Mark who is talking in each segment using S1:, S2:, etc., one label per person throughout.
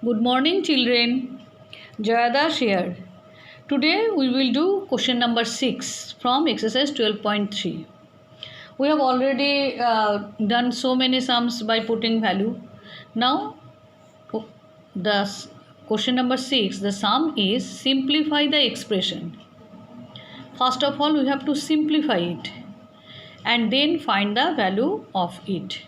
S1: Good morning, children. Jayadash here. Today we will do question number 6 from exercise 12.3. We have already done so many sums by putting value. Now, the question number 6, the sum is simplify the expression. First of all, we have to simplify it and then find the value of it.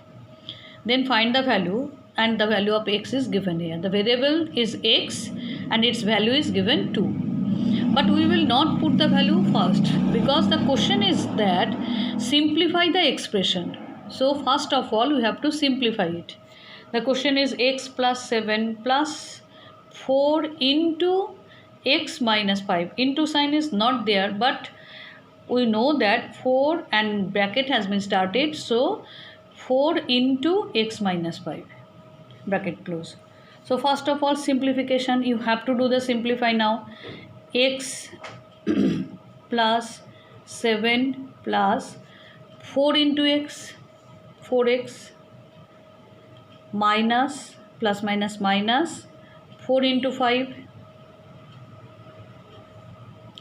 S1: Then find the value, and the value of x is given here. The variable is x and its value is given 2. But we will not put the value first because the question is that simplify the expression. So first of all we have to simplify it. The question is x plus 7 plus 4 into x minus 5. Into sign is not there, but we know that 4 and bracket has been started, so 4 into x minus 5, bracket close. So first of all simplification, you have to do the simplify now. X plus 7 plus 4 into x, 4x, minus plus minus minus 4 into 5.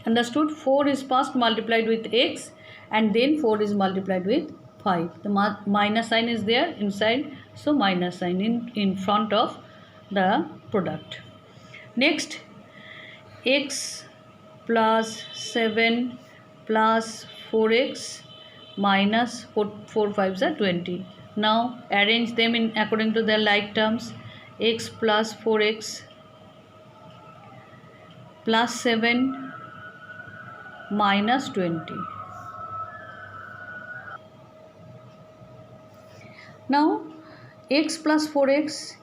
S1: Understood? 4 is first multiplied with x and then 4 is multiplied with 5. The minus sign is there inside, so minus sign in front of the product. Next, x plus 7 plus 4x minus 4 5s are 20. Now arrange them in according to their like terms. X plus 4x plus 7 minus 20. Now x plus 4x,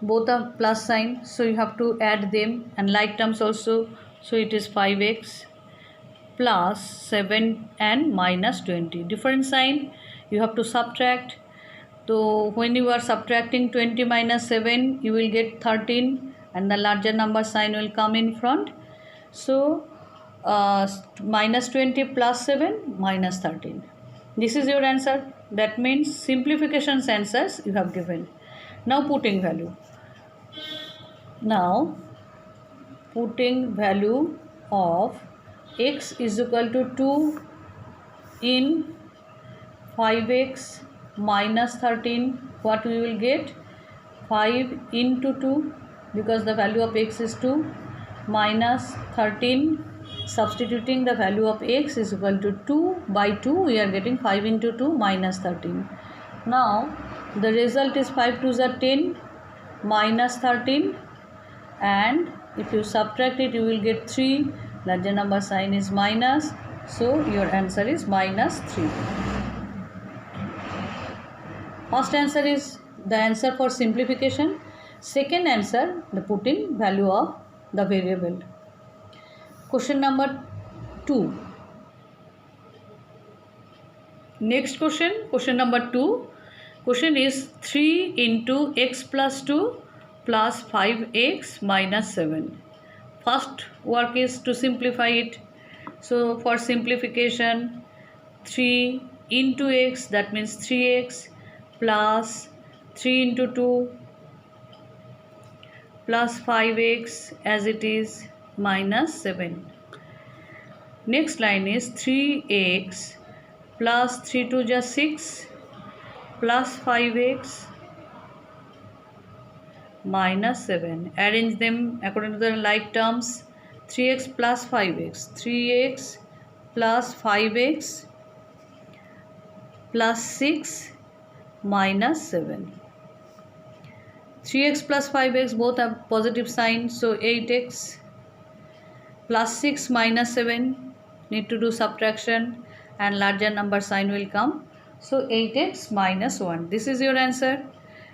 S1: both are plus sign, so you have to add them, and like terms also, so it is 5x plus 7 and minus 20. Different sign, you have to subtract. So when you are subtracting 20 minus 7, you will get 13 and the larger number sign will come in front. So minus 20 plus 7 minus 13. This is your answer. That means simplification answers you have given. Now putting value. Now putting value of x is equal to 2 in 5x minus 13. What we will get? 5 into 2, because the value of x is 2, minus 13. Substituting the value of x is equal to 2 by 2, we are getting 5 into 2 minus 13. Now the result is 5 2s are 10 minus 13, and if you subtract it you will get 3. Larger number sign is minus, so your answer is minus 3. First answer is the answer for simplification. Second answer, the putting value of the variable. Question number 2. Next question number 2. Question is 3 into x plus 2 plus 5x minus 7. First work is to simplify it. So for simplification, 3 into x, that means 3x, plus 3 into 2 plus 5x as it is minus 7. Next line is 3x plus 3 2 just 6 plus 5x minus 7. Arrange them according to the like terms. 3x plus 5x, 3x plus 5x plus 6 minus 7. 3x plus 5x both have positive sign, so 8x plus 6 minus 7, need to do subtraction and larger number sign will come, so 8x minus 1. This is your answer.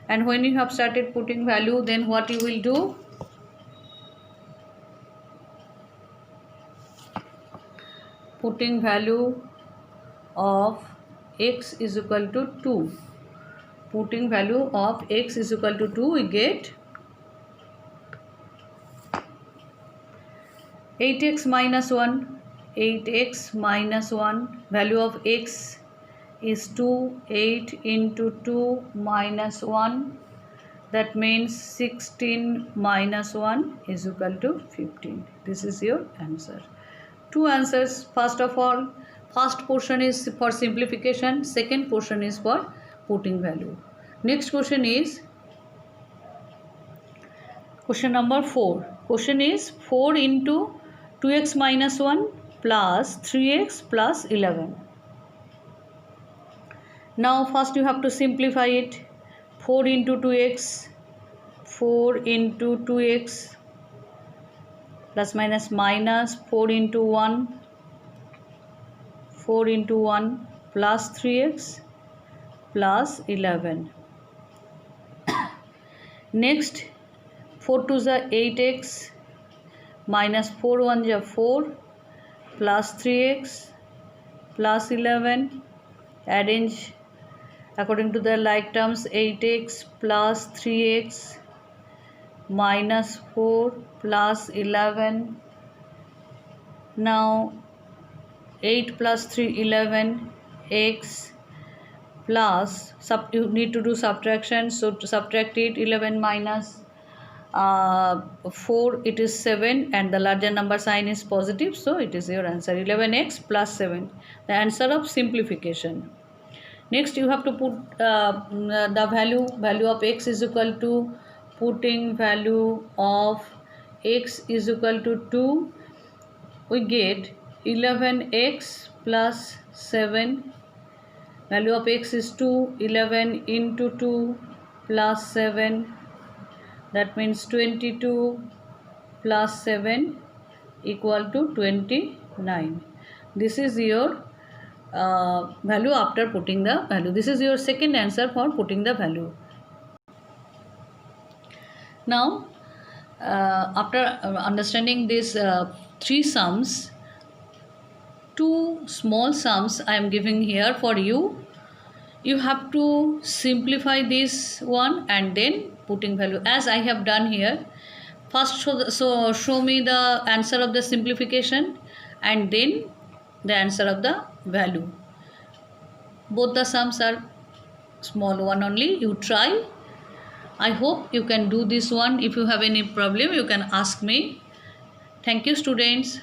S1: And when you have started putting value, then what you will do? Putting value of x is equal to 2. Putting value of x is equal to 2, we get 8x minus 1. 8x minus 1. Value of x is 2. 8 into 2 minus 1 That means 16 minus 1 is equal to 15. This is your answer. Two answers. First of all, first portion is for simplification. Second portion is for putting value. Next question is question number 4. Question is 4 into 2x minus 1 plus 3x plus 11. Now first you have to simplify it. 4 into 2x, 4 into 2x plus minus minus 4 into 1, 4 into 1 plus 3x plus 11. Next 4 2 is 8x minus 4 1 is 4 plus 3x plus 11. Arrange according to the like terms. 8x plus 3x minus 4 plus 11. Now 8 plus 3 11 x plus you need to do subtraction, so to subtract it, 11 minus 4 it is 7 and the larger number sign is positive, so it is your answer 11x plus 7, the answer of simplification. Next you have to put the value of x is equal to, putting value of x is equal to 2, we get 11x plus 7. Value of x is 2, 11 into 2 plus 7, that means 22 plus 7 equal to 29. This is your value after putting the value. This is your second answer for putting the value. Now after understanding these three sums, two small sums I am giving here for you. You have to simplify this one and then putting value as I have done here. First show me the answer of the simplification and then the answer of the value. Both the sums are small one only. You try. I hope you can do this one. If you have any problem you can ask me. Thank you students.